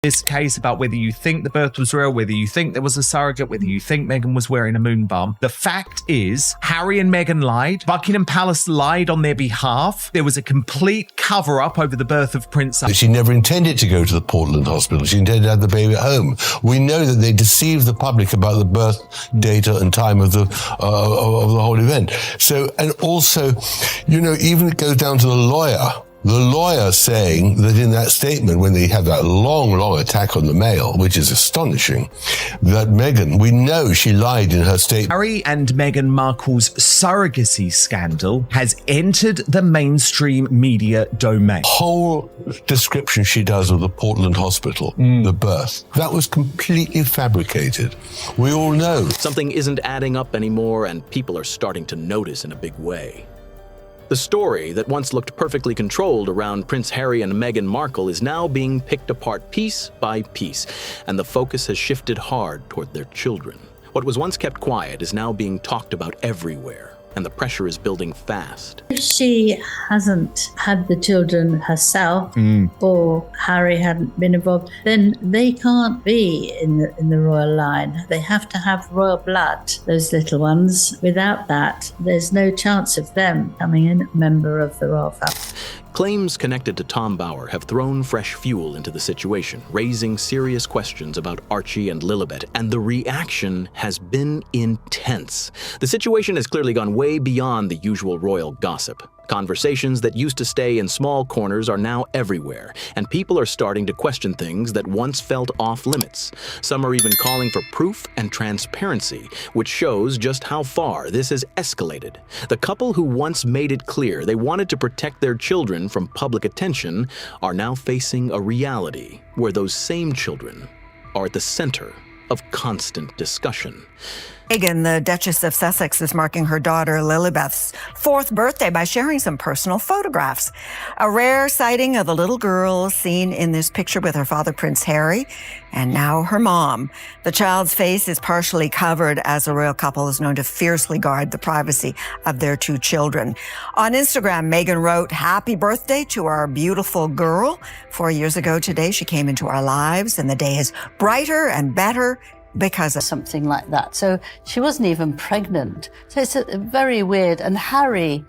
this case about whether you think the birth was real, whether you think there was a surrogate, whether you think Meghan was wearing a moon bum. The fact is, Harry and Meghan lied. Buckingham Palace lied on their behalf. There was a complete cover-up over the birth of Prince Archie. She never intended to go to the Portland hospital. She intended to have the baby at home. We know that they deceived the public about the birth date and time of the whole event. So, and also, you know, even it goes down to the lawyer saying that in that statement, when they had that long attack on the Mail, which is astonishing, that Meghan, we know she lied in her statement. Harry and Meghan Markle's surrogacy scandal has entered the mainstream media domain. Whole description she does of the Portland hospital, the birth, that was completely fabricated. We all know. Something isn't adding up anymore, and people are starting to notice in a big way. The story that once looked perfectly controlled around Prince Harry and Meghan Markle is now being picked apart piece by piece, and the focus has shifted hard toward their children. What was once kept quiet is now being talked about everywhere, and the pressure is building fast. If she hasn't had the children herself, or Harry hadn't been involved, then they can't be in the royal line. They have to have royal blood, those little ones. Without that, there's no chance of them becoming a member of the royal family. Claims connected to Tom Bower have thrown fresh fuel into the situation, raising serious questions about Archie and Lilibet, and the reaction has been intense. The situation has clearly gone way beyond the usual royal gossip. Conversations that used to stay in small corners are now everywhere, and people are starting to question things that once felt off limits. Some are even calling for proof and transparency, which shows just how far this has escalated. The couple who once made it clear they wanted to protect their children from public attention are now facing a reality where those same children are at the center of constant discussion. Meghan, the Duchess of Sussex, is marking her daughter Lilibet's 4th birthday by sharing some personal photographs. A rare sighting of a little girl seen in this picture with her father, Prince Harry, and now her mom. The child's face is partially covered, as the royal couple is known to fiercely guard the privacy of their 2 children. On Instagram, Meghan wrote, "Happy birthday to our beautiful girl. 4 years ago today, she came into our lives, and the day is brighter and better because of Something like that. So she wasn't even pregnant. So it's very weird. And Harry,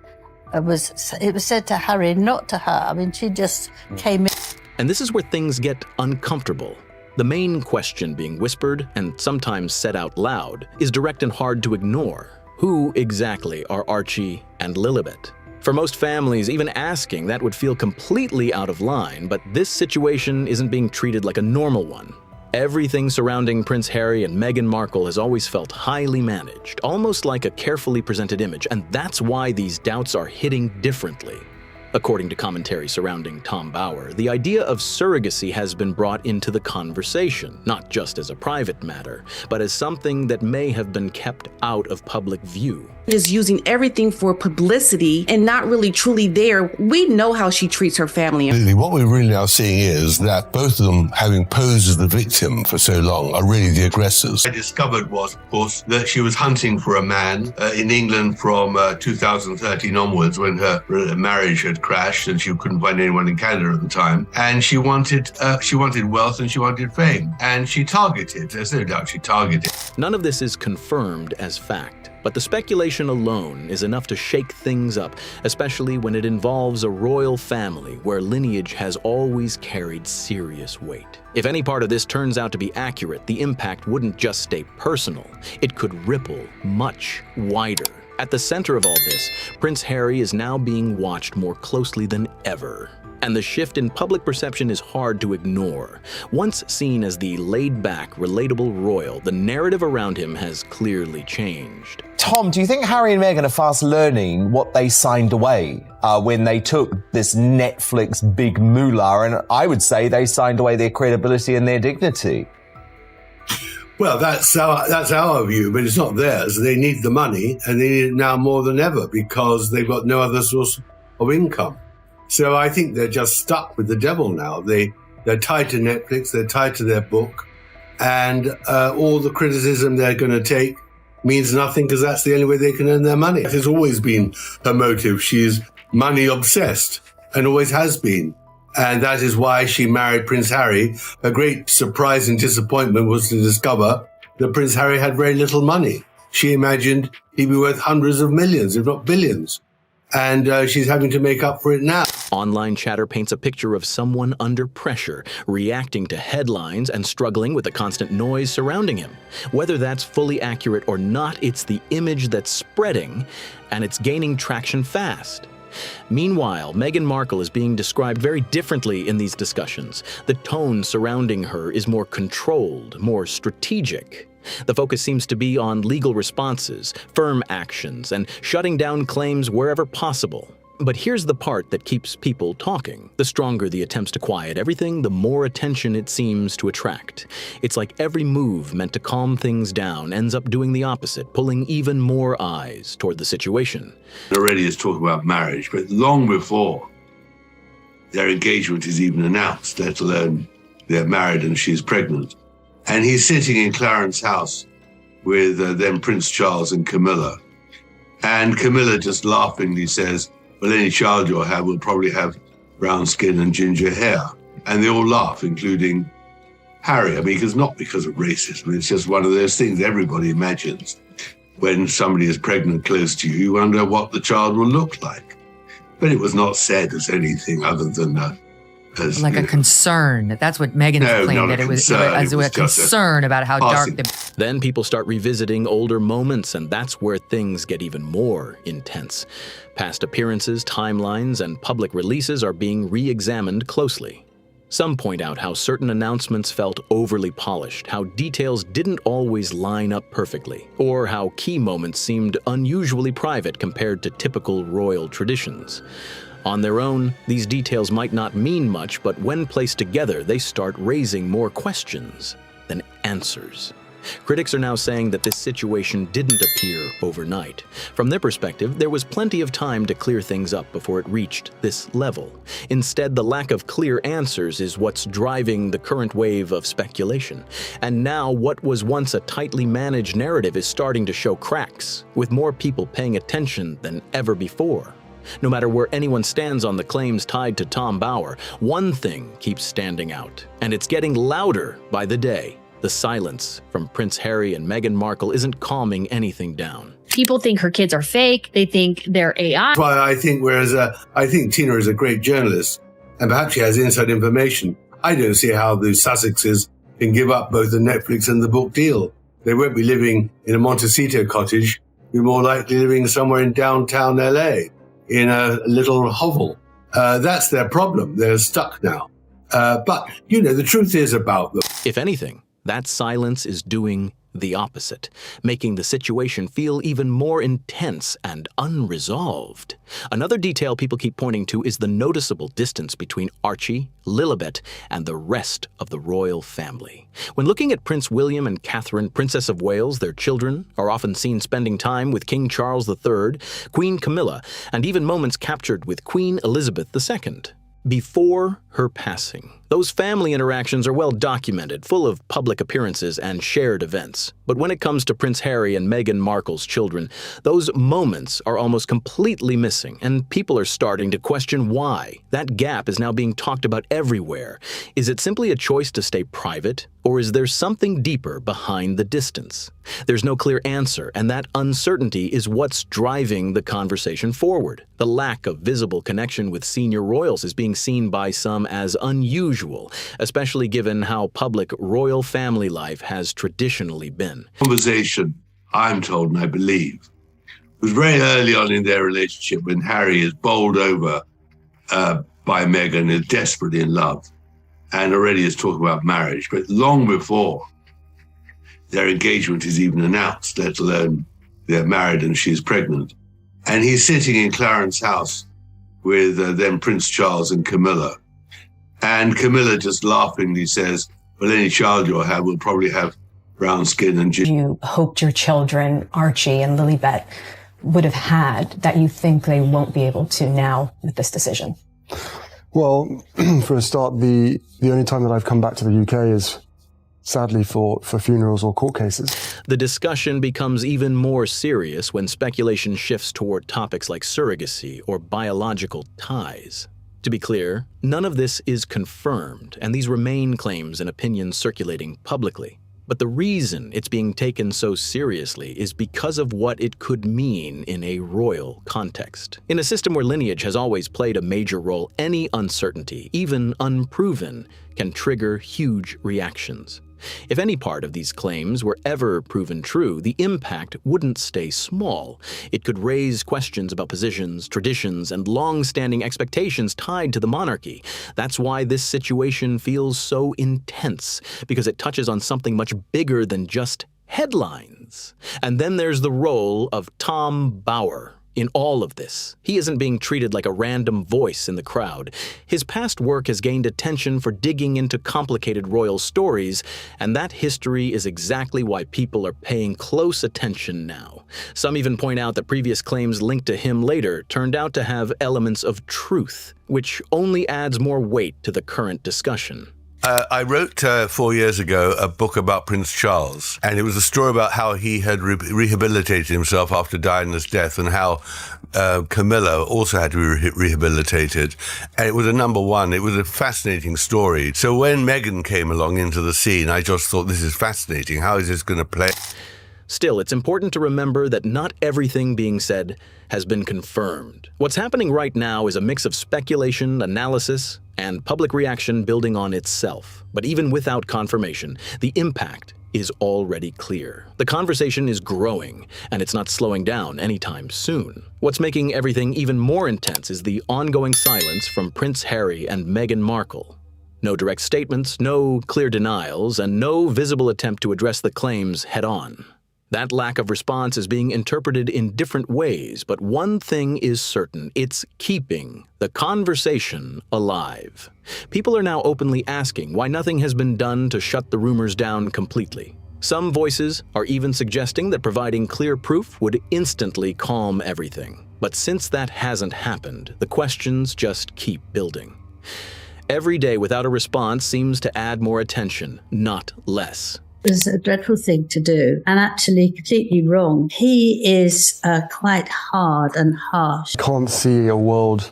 it was said to Harry, not to her. I mean, she just came in. And this is where things get uncomfortable. The main question being whispered and sometimes said out loud is direct and hard to ignore. Who exactly are Archie and Lilibet? For most families, even asking that would feel completely out of line, but this situation isn't being treated like a normal one. Everything surrounding Prince Harry and Meghan Markle has always felt highly managed, almost like a carefully presented image, and that's why these doubts are hitting differently. According to commentary surrounding Tom Bower, the idea of surrogacy has been brought into the conversation, not just as a private matter, but as something that may have been kept out of public view. Is using everything for publicity and not really truly there. We know how she treats her family. What we're really now seeing is that both of them, having posed as the victim for so long, are really the aggressors. I discovered was, of course, that she was hunting for a man in England from 2013 onwards, when her marriage had crashed and she couldn't find anyone in Canada at the time. And she wanted wealth and she wanted fame. And she targeted, there's no doubt she targeted. None of this is confirmed as fact, but the speculation alone is enough to shake things up, especially when it involves a royal family where lineage has always carried serious weight. If any part of this turns out to be accurate, the impact wouldn't just stay personal. It could ripple much wider. At the center of all this, Prince Harry is now being watched more closely than ever. And the shift in public perception is hard to ignore. Once seen as the laid-back, relatable royal, the narrative around him has clearly changed. Tom, do you think Harry and Meghan are fast learning what they signed away when they took this Netflix big moolah? And I would say they signed away their credibility and their dignity. Well, that's our view, but it's not theirs. They need the money, and they need it now more than ever because they've got no other source of income. So I think they're just stuck with the devil now. They're tied to Netflix, they're tied to their book, and all the criticism they're going to take means nothing because that's the only way they can earn their money. It has always been her motive. She's money obsessed and always has been. And that is why she married Prince Harry. A great surprise and disappointment was to discover that Prince Harry had very little money. She imagined he'd be worth hundreds of millions, if not billions. And she's having to make up for it now. Online chatter paints a picture of someone under pressure, reacting to headlines and struggling with the constant noise surrounding him. Whether that's fully accurate or not, it's the image that's spreading, and it's gaining traction fast. Meanwhile, Meghan Markle is being described very differently in these discussions. The tone surrounding her is more controlled, more strategic. The focus seems to be on legal responses, firm actions, and shutting down claims wherever possible. But here's the part that keeps people talking. The stronger the attempts to quiet everything, the more attention it seems to attract. It's like every move meant to calm things down ends up doing the opposite, pulling even more eyes toward the situation. Already is talking about marriage, but long before their engagement is even announced, let alone they're married and she's pregnant. And he's sitting in Clarence's house with then Prince Charles and Camilla. And Camilla just laughingly says, well, any child you'll have will probably have brown skin and ginger hair. And they all laugh, including Harry. I mean, it's not because of racism. It's just one of those things everybody imagines. When somebody is pregnant close to you, you wonder what the child will look like. But it was not said as anything other than as like a concern. That's what Meghan claimed, that it was a concern about how dark the... Then people start revisiting older moments, and that's where things get even more intense. Past appearances, timelines, and public releases are being re-examined closely. Some point out how certain announcements felt overly polished, how details didn't always line up perfectly, or how key moments seemed unusually private compared to typical royal traditions. On their own, these details might not mean much, but when placed together, they start raising more questions than answers. Critics are now saying that this situation didn't appear overnight. From their perspective, there was plenty of time to clear things up before it reached this level. Instead, the lack of clear answers is what's driving the current wave of speculation. And now, what was once a tightly managed narrative is starting to show cracks, with more people paying attention than ever before. No matter where anyone stands on the claims tied to Tom Bower, one thing keeps standing out, and it's getting louder by the day. The silence from Prince Harry and Meghan Markle isn't calming anything down. People think her kids are fake. They think they're AI. Well, I think Tina is a great journalist, and perhaps she has inside information. I don't see how the Sussexes can give up both the Netflix and the book deal. They won't be living in a Montecito cottage. They're more likely living somewhere in downtown LA. In a little hovel. That's their problem. They're stuck now. But, the truth is about them. If anything, that silence is doing the opposite, making the situation feel even more intense and unresolved. Another detail people keep pointing to is the noticeable distance between Archie, Lilibet, and the rest of the royal family. When looking at Prince William and Catherine, Princess of Wales, their children are often seen spending time with King Charles III, Queen Camilla, and even moments captured with Queen Elizabeth II. Before her passing, those family interactions are well documented, full of public appearances and shared events. But when it comes to Prince Harry and Meghan Markle's children, those moments are almost completely missing, and people are starting to question why. That gap is now being talked about everywhere. Is it simply a choice to stay private, or is there something deeper behind the distance? There's no clear answer, and that uncertainty is what's driving the conversation forward. The lack of visible connection with senior royals is being seen by some as unusual, especially given how public royal family life has traditionally been. Conversation, I'm told and I believe, was very early on in their relationship when Harry is bowled over by Meghan, is desperately in love, and already is talking about marriage. But long before their engagement is even announced, let alone they're married and she's pregnant. And he's sitting in Clarence's house with then Prince Charles and Camilla. And Camilla just laughingly says, well, any child you'll have will probably have brown skin and ginger. You hoped your children, Archie and Lilibet, would have had that you think they won't be able to now with this decision? Well, for a start, the only time that I've come back to the UK is sadly for funerals or court cases. The discussion becomes even more serious when speculation shifts toward topics like surrogacy or biological ties. To be clear, none of this is confirmed, and these remain claims and opinions circulating publicly. But the reason it's being taken so seriously is because of what it could mean in a royal context. In a system where lineage has always played a major role, any uncertainty, even unproven, can trigger huge reactions. If any part of these claims were ever proven true, the impact wouldn't stay small. It could raise questions about positions, traditions, and long-standing expectations tied to the monarchy. That's why this situation feels so intense, because it touches on something much bigger than just headlines. And then there's the role of Tom Bower in all of this. He isn't being treated like a random voice in the crowd. His past work has gained attention for digging into complicated royal stories, and that history is exactly why people are paying close attention now. Some even point out that previous claims linked to him later turned out to have elements of truth, which only adds more weight to the current discussion. I wrote 4 years ago a book about Prince Charles, and it was a story about how he had rehabilitated himself after Diana's death, and how Camilla also had to be rehabilitated. And it was a number one. It was a fascinating story. So when Meghan came along into the scene, I just thought, this is fascinating. How is this going to play? Still, it's important to remember that not everything being said has been confirmed. What's happening right now is a mix of speculation, analysis, and public reaction building on itself. But even without confirmation, the impact is already clear. The conversation is growing, and it's not slowing down anytime soon. What's making everything even more intense is the ongoing silence from Prince Harry and Meghan Markle. No direct statements, no clear denials, and no visible attempt to address the claims head-on. That lack of response is being interpreted in different ways, but one thing is certain: it's keeping the conversation alive. People are now openly asking why nothing has been done to shut the rumors down completely. Some voices are even suggesting that providing clear proof would instantly calm everything. But since that hasn't happened, the questions just keep building. Every day without a response seems to add more attention, not less. It's a dreadful thing to do, and actually completely wrong. He is quite hard and harsh. I can't see a world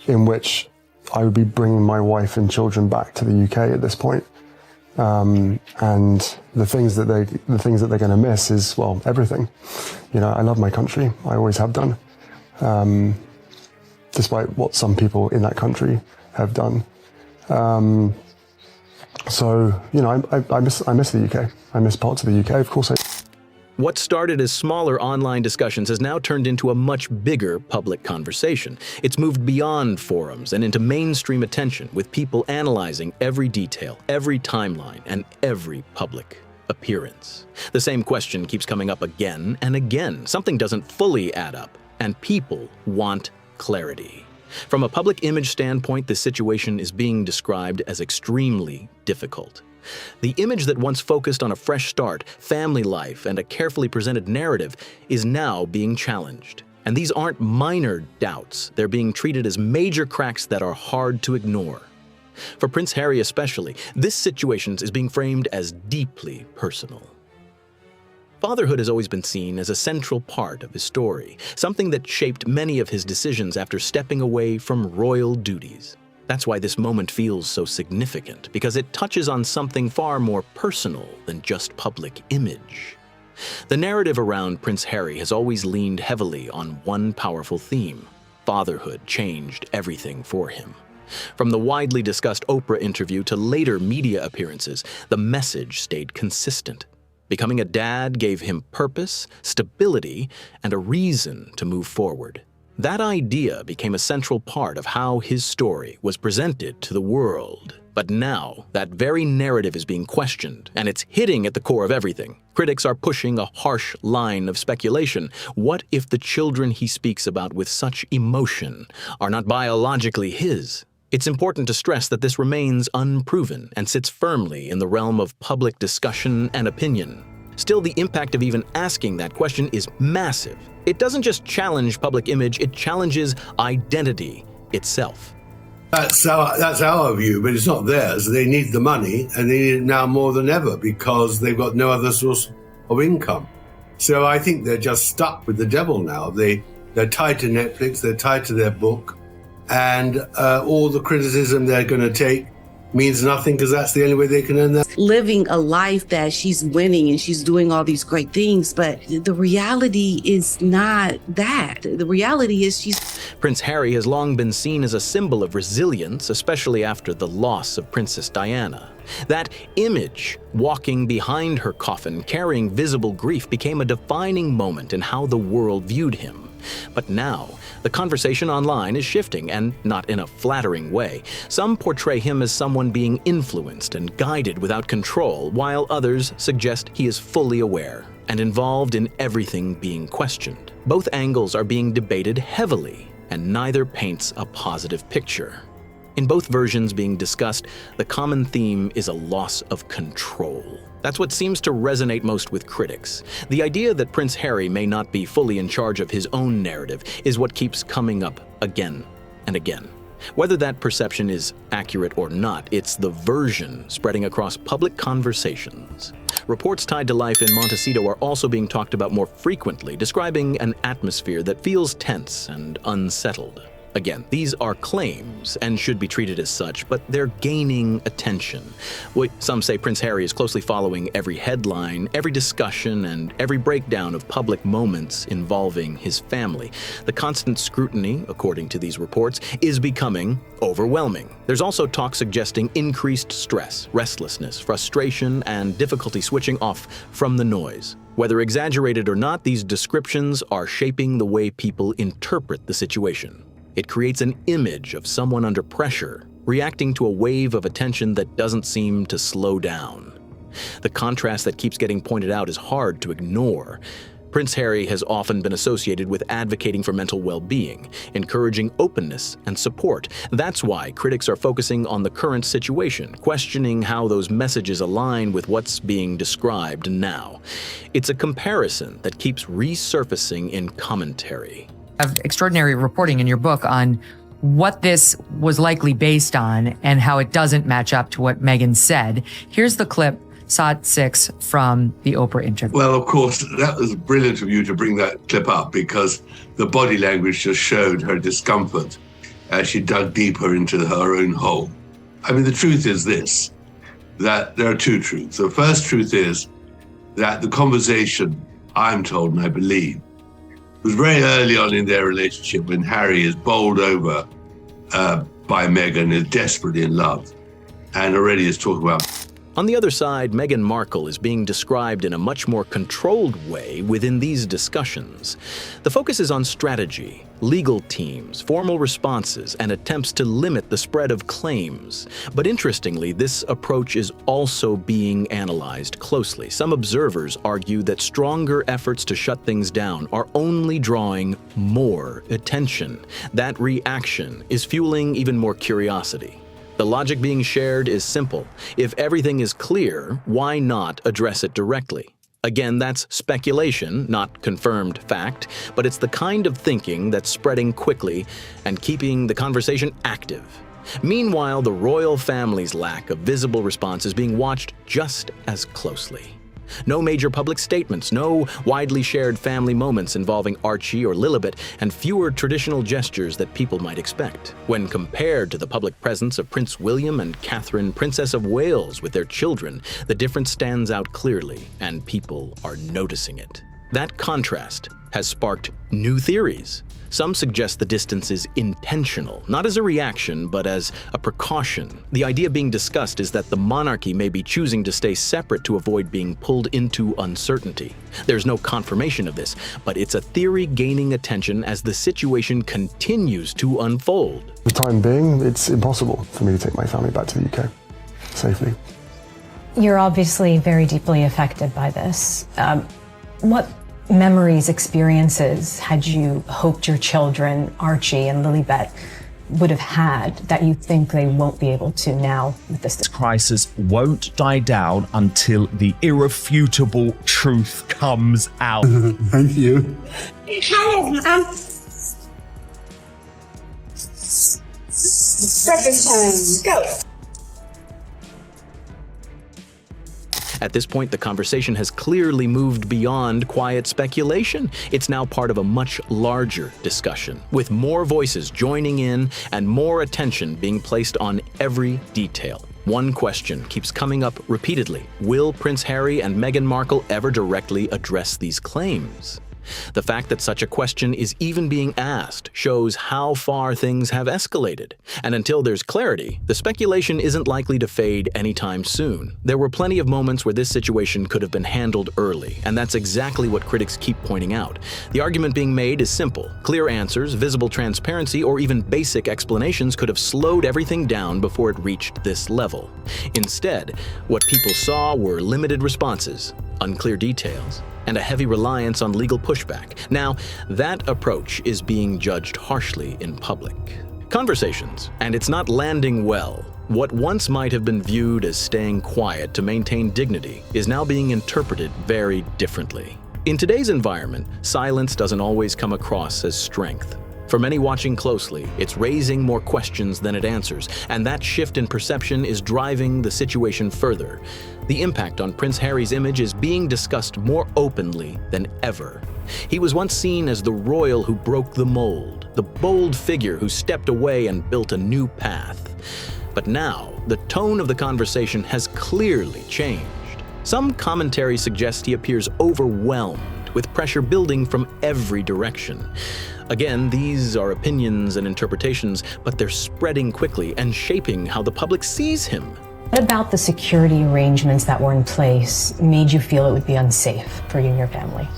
in which I would be bringing my wife and children back to the UK at this point. And the things that they're going to miss is, well, everything. You know, I love my country. I always have done, despite what some people in that country have done. So, you know, I miss the UK. I miss parts of the UK, of course. What started as smaller online discussions has now turned into a much bigger public conversation. It's moved beyond forums and into mainstream attention, with people analyzing every detail, every timeline, and every public appearance. The same question keeps coming up again and again. Something doesn't fully add up, and people want clarity. From a public image standpoint, this situation is being described as extremely difficult. The image that once focused on a fresh start, family life, and a carefully presented narrative is now being challenged. And these aren't minor doubts. They're being treated as major cracks that are hard to ignore. For Prince Harry especially, this situation is being framed as deeply personal. Fatherhood has always been seen as a central part of his story, something that shaped many of his decisions after stepping away from royal duties. That's why this moment feels so significant, because it touches on something far more personal than just public image. The narrative around Prince Harry has always leaned heavily on one powerful theme: fatherhood changed everything for him. From the widely discussed Oprah interview to later media appearances, the message stayed consistent. Becoming a dad gave him purpose, stability, and a reason to move forward. That idea became a central part of how his story was presented to the world. But now, that very narrative is being questioned, and it's hitting at the core of everything. Critics are pushing a harsh line of speculation. What if the children he speaks about with such emotion are not biologically his? It's important to stress that this remains unproven and sits firmly in the realm of public discussion and opinion. Still, the impact of even asking that question is massive. It doesn't just challenge public image, it challenges identity itself. That's our view, but it's not theirs. They need the money, and they need it now more than ever because they've got no other source of income. So I think they're just stuck with the devil now. They're tied to Netflix, they're tied to their book. and all the criticism they're going to take means nothing because that's the only way they can earn that. Living a life that she's winning and she's doing all these great things, but the reality is not that. The reality is Prince Harry has long been seen as a symbol of resilience, especially after the loss of Princess Diana. That image, walking behind her coffin, carrying visible grief, became a defining moment in how the world viewed him. But now, the conversation online is shifting, and not in a flattering way. Some portray him as someone being influenced and guided without control, while others suggest he is fully aware and involved in everything being questioned. Both angles are being debated heavily, and neither paints a positive picture. In both versions being discussed, the common theme is a loss of control. That's what seems to resonate most with critics. The idea that Prince Harry may not be fully in charge of his own narrative is what keeps coming up again and again. Whether that perception is accurate or not, it's the version spreading across public conversations. Reports tied to life in Montecito are also being talked about more frequently, describing an atmosphere that feels tense and unsettled. Again, these are claims and should be treated as such, but they're gaining attention. Some say Prince Harry is closely following every headline, every discussion, and every breakdown of public moments involving his family. The constant scrutiny, according to these reports, is becoming overwhelming. There's also talk suggesting increased stress, restlessness, frustration, and difficulty switching off from the noise. Whether exaggerated or not, these descriptions are shaping the way people interpret the situation. It creates an image of someone under pressure, reacting to a wave of attention that doesn't seem to slow down. The contrast that keeps getting pointed out is hard to ignore. Prince Harry has often been associated with advocating for mental well-being, encouraging openness and support. That's why critics are focusing on the current situation, questioning how those messages align with what's being described now. It's a comparison that keeps resurfacing in commentary. Extraordinary reporting in your book on what this was likely based on and how it doesn't match up to what Meghan said. Here's the clip, SOT 6, from the Oprah interview. Well, of course, that was brilliant of you to bring that clip up because the body language just showed her discomfort as she dug deeper into her own hole. I mean, the truth is this, that there are two truths. The first truth is that the conversation, I'm told and I believe, was very early on in their relationship when Harry is bowled over by Meghan, is desperately in love, and already is talking about. On the other side, Meghan Markle is being described in a much more controlled way within these discussions. The focus is on strategy, legal teams, formal responses, and attempts to limit the spread of claims. But interestingly, this approach is also being analyzed closely. Some observers argue that stronger efforts to shut things down are only drawing more attention. That reaction is fueling even more curiosity. The logic being shared is simple. If everything is clear, why not address it directly? Again, that's speculation, not confirmed fact, but it's the kind of thinking that's spreading quickly and keeping the conversation active. Meanwhile, the royal family's lack of visible response is being watched just as closely. No major public statements, no widely shared family moments involving Archie or Lilibet, and fewer traditional gestures that people might expect. When compared to the public presence of Prince William and Catherine, Princess of Wales, with their children, the difference stands out clearly, and people are noticing it. That contrast has sparked new theories. Some suggest the distance is intentional, not as a reaction, but as a precaution. The idea being discussed is that the monarchy may be choosing to stay separate to avoid being pulled into uncertainty. There's no confirmation of this, but it's a theory gaining attention as the situation continues to unfold. For the time being, it's impossible for me to take my family back to the UK safely. You're obviously very deeply affected by this. What memories, experiences had you hoped your children, Archie and Lilibet, would have had that you think they won't be able to now with this? This crisis won't die down until the irrefutable truth comes out. Thank you. Hello, Mom. Breakfast time. Go. At this point, the conversation has clearly moved beyond quiet speculation. It's now part of a much larger discussion, with more voices joining in and more attention being placed on every detail. One question keeps coming up repeatedly. Will Prince Harry and Meghan Markle ever directly address these claims? The fact that such a question is even being asked shows how far things have escalated. And until there's clarity, the speculation isn't likely to fade anytime soon. There were plenty of moments where this situation could have been handled early, and that's exactly what critics keep pointing out. The argument being made is simple. Clear answers, visible transparency, or even basic explanations could have slowed everything down before it reached this level. Instead, what people saw were limited responses, unclear details, and a heavy reliance on legal pushback. Now, that approach is being judged harshly in public. Conversations, and it's not landing well. What once might have been viewed as staying quiet to maintain dignity is now being interpreted very differently. In today's environment, silence doesn't always come across as strength. For many watching closely, it's raising more questions than it answers, and that shift in perception is driving the situation further. The impact on Prince Harry's image is being discussed more openly than ever. He was once seen as the royal who broke the mold, the bold figure who stepped away and built a new path. But now, the tone of the conversation has clearly changed. Some commentary suggests he appears overwhelmed, with pressure building from every direction. Again, these are opinions and interpretations, but they're spreading quickly and shaping how the public sees him. What about the security arrangements that were in place made you feel it would be unsafe for you and your family?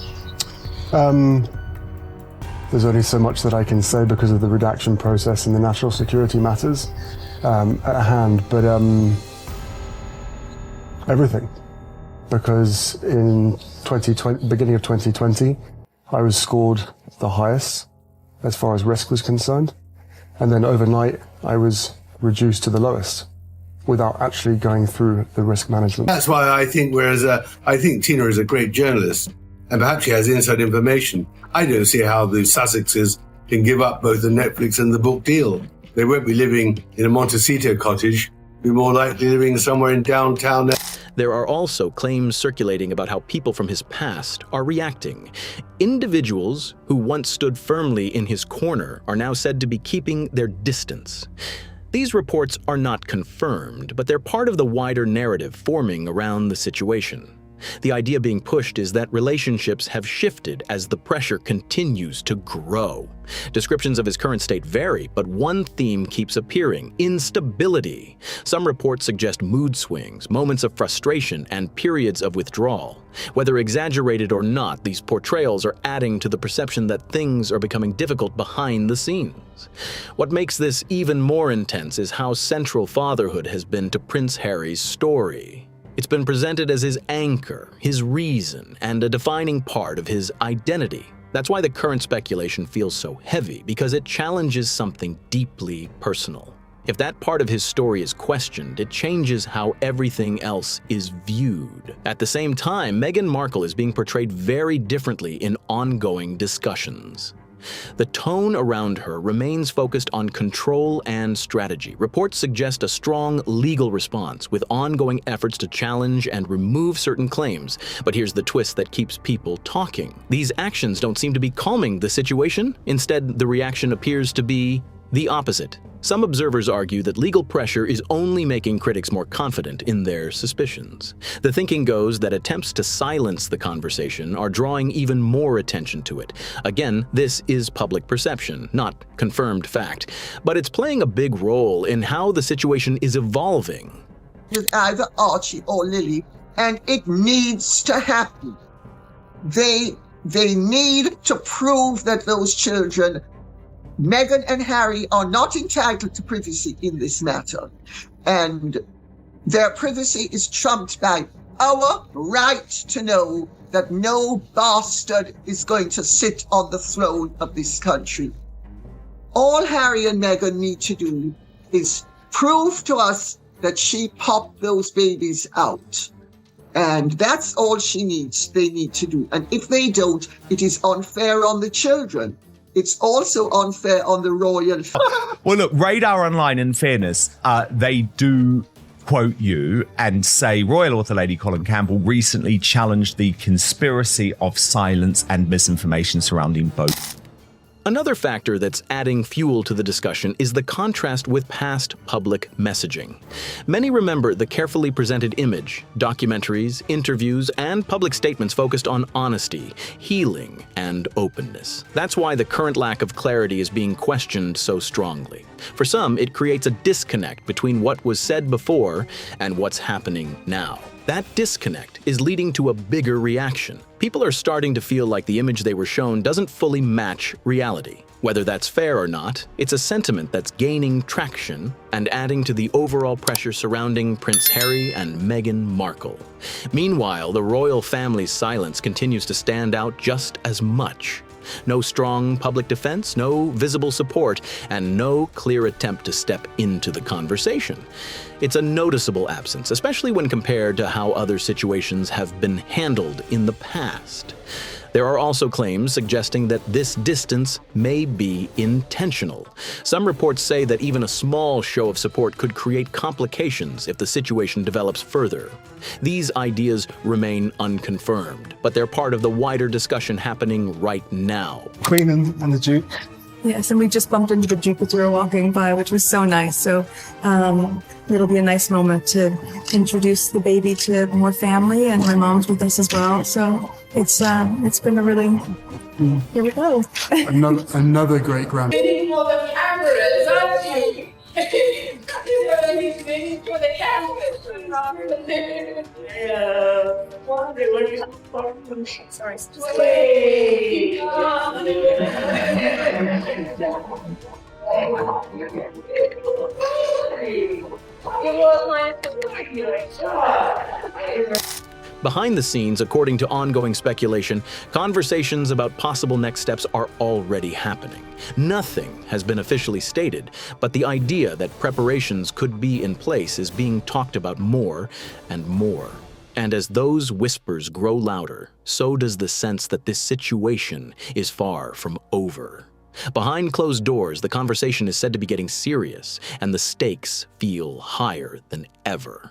There's only so much that I can say because of the redaction process and the national security matters at hand, but everything. Because in beginning of 2020, I was scored the highest as far as risk was concerned. And then overnight, I was reduced to the lowest without actually going through the risk management. That's why I think, I think Tina is a great journalist, and perhaps she has inside information. I don't see how the Sussexes can give up both the Netflix and the book deal. They won't be living in a Montecito cottage, be more likely living somewhere in downtown. There are also claims circulating about how people from his past are reacting. Individuals who once stood firmly in his corner are now said to be keeping their distance. These reports are not confirmed, but they're part of the wider narrative forming around the situation. The idea being pushed is that relationships have shifted as the pressure continues to grow. Descriptions of his current state vary, but one theme keeps appearing: instability. Some reports suggest mood swings, moments of frustration, and periods of withdrawal. Whether exaggerated or not, these portrayals are adding to the perception that things are becoming difficult behind the scenes. What makes this even more intense is how central fatherhood has been to Prince Harry's story. It's been presented as his anchor, his reason, and a defining part of his identity. That's why the current speculation feels so heavy, because it challenges something deeply personal. If that part of his story is questioned, it changes how everything else is viewed. At the same time, Meghan Markle is being portrayed very differently in ongoing discussions. The tone around her remains focused on control and strategy. Reports suggest a strong legal response, with ongoing efforts to challenge and remove certain claims. But here's the twist that keeps people talking. These actions don't seem to be calming the situation. Instead, the reaction appears to be the opposite. Some observers argue that legal pressure is only making critics more confident in their suspicions. The thinking goes that attempts to silence the conversation are drawing even more attention to it. Again, this is public perception, not confirmed fact, but it's playing a big role in how the situation is evolving. With either Archie or Lily, and it needs to happen. They need to prove that those children, Meghan and Harry, are not entitled to privacy in this matter. And their privacy is trumped by our right to know that no bastard is going to sit on the throne of this country. All Harry and Meghan need to do is prove to us that she popped those babies out. And that's all they need to do. And if they don't, it is unfair on the children. It's also unfair on the royal. Well, look, Radar Online, in fairness, they do quote you and say Royal Author Lady Colin Campbell recently challenged the conspiracy of silence and misinformation surrounding both. Another factor that's adding fuel to the discussion is the contrast with past public messaging. Many remember the carefully presented image, documentaries, interviews, and public statements focused on honesty, healing, and openness. That's why the current lack of clarity is being questioned so strongly. For some, it creates a disconnect between what was said before and what's happening now. That disconnect is leading to a bigger reaction. People are starting to feel like the image they were shown doesn't fully match reality. Whether that's fair or not, it's a sentiment that's gaining traction and adding to the overall pressure surrounding Prince Harry and Meghan Markle. Meanwhile, the royal family's silence continues to stand out just as much. No strong public defense, no visible support, and no clear attempt to step into the conversation. It's a noticeable absence, especially when compared to how other situations have been handled in the past. There are also claims suggesting that this distance may be intentional. Some reports say that even a small show of support could create complications if the situation develops further. These ideas remain unconfirmed, but they're part of the wider discussion happening right now. Queen and the Duke. Yes, and we just bumped into the Duke as we were walking by, which was so nice. So it'll be a nice moment to introduce the baby to more family, and my mom's with us as well. So it's been a really, here we go. Another great grand. Waiting for the cameras, aren't you? Waiting for the cameras. Sorry. Wait. Behind the scenes, according to ongoing speculation, conversations about possible next steps are already happening. Nothing has been officially stated, but the idea that preparations could be in place is being talked about more and more. And as those whispers grow louder, so does the sense that this situation is far from over. Behind closed doors, the conversation is said to be getting serious, and the stakes feel higher than ever.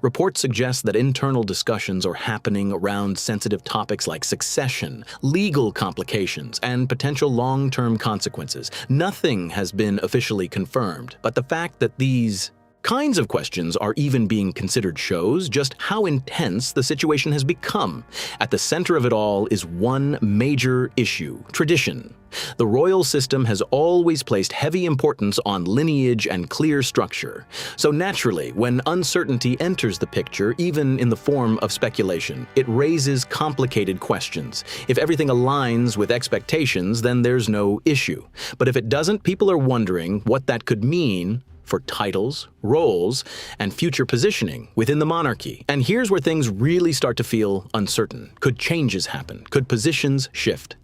Reports suggest that internal discussions are happening around sensitive topics like succession, legal complications, and potential long-term consequences. Nothing has been officially confirmed, but the fact that these kinds of questions are even being considered shows just how intense the situation has become. At the center of it all is one major issue: tradition. The royal system has always placed heavy importance on lineage and clear structure. So naturally, when uncertainty enters the picture, even in the form of speculation, it raises complicated questions. If everything aligns with expectations, then there's no issue. But if it doesn't, people are wondering what that could mean for titles, roles, and future positioning within the monarchy. And here's where things really start to feel uncertain. Could changes happen? Could positions shift?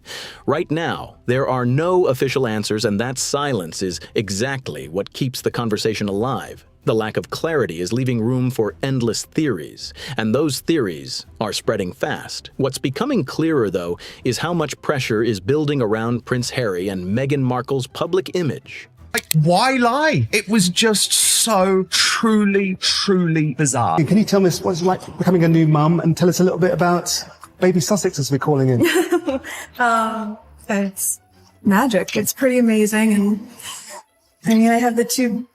Right now, there are no official answers, and that silence is exactly what keeps the conversation alive. The lack of clarity is leaving room for endless theories, and those theories are spreading fast. What's becoming clearer, though, is how much pressure is building around Prince Harry and Meghan Markle's public image. Like, why lie? It was just so truly, truly bizarre. Can you tell me what it's like becoming a new mum and tell us a little bit about baby Sussex, as we're calling him? It's magic. It's pretty amazing. And I mean, I have the two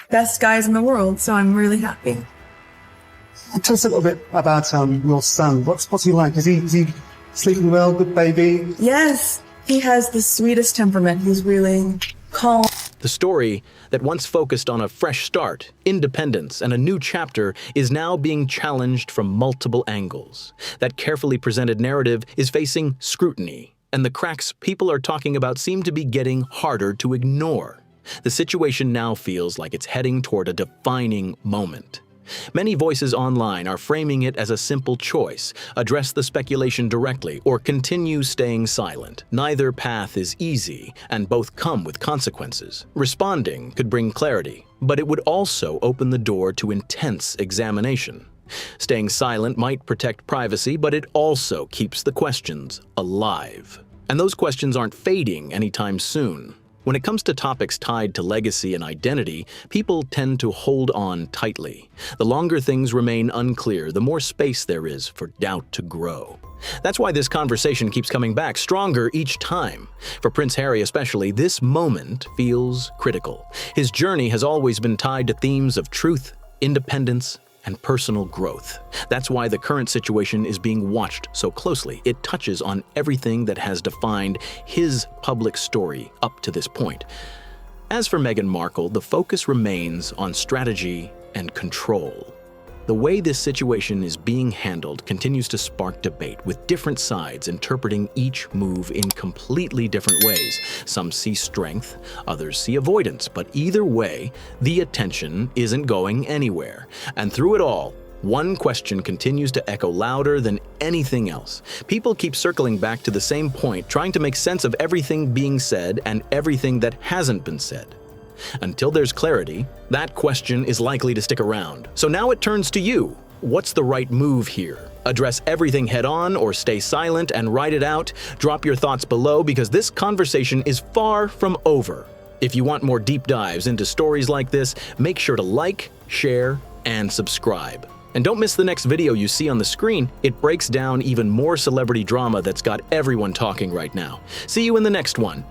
best guys in the world, so I'm really happy. Tell us a little bit about your son. What's he like? Is he sleeping well? Good baby? Yes, he has the sweetest temperament. He's really calm. The story that once focused on a fresh start, independence, and a new chapter is now being challenged from multiple angles. That carefully presented narrative is facing scrutiny, and the cracks people are talking about seem to be getting harder to ignore. The situation now feels like it's heading toward a defining moment. Many voices online are framing it as a simple choice: address the speculation directly or continue staying silent. Neither path is easy, and both come with consequences. Responding could bring clarity, but it would also open the door to intense examination. Staying silent might protect privacy, but it also keeps the questions alive. And those questions aren't fading anytime soon. When it comes to topics tied to legacy and identity, people tend to hold on tightly. The longer things remain unclear, the more space there is for doubt to grow. That's why this conversation keeps coming back stronger each time. For Prince Harry especially, this moment feels critical. His journey has always been tied to themes of truth, independence, and personal growth. That's why the current situation is being watched so closely. It touches on everything that has defined his public story up to this point. As for Meghan Markle, the focus remains on strategy and control. The way this situation is being handled continues to spark debate, with different sides interpreting each move in completely different ways. Some see strength, others see avoidance, but either way, the attention isn't going anywhere. And through it all, one question continues to echo louder than anything else. People keep circling back to the same point, trying to make sense of everything being said and everything that hasn't been said. Until there's clarity, that question is likely to stick around. So now it turns to you. What's the right move here? Address everything head on or stay silent and ride it out? Drop your thoughts below because this conversation is far from over. If you want more deep dives into stories like this, make sure to like, share, and subscribe. And don't miss the next video you see on the screen. It breaks down even more celebrity drama that's got everyone talking right now. See you in the next one.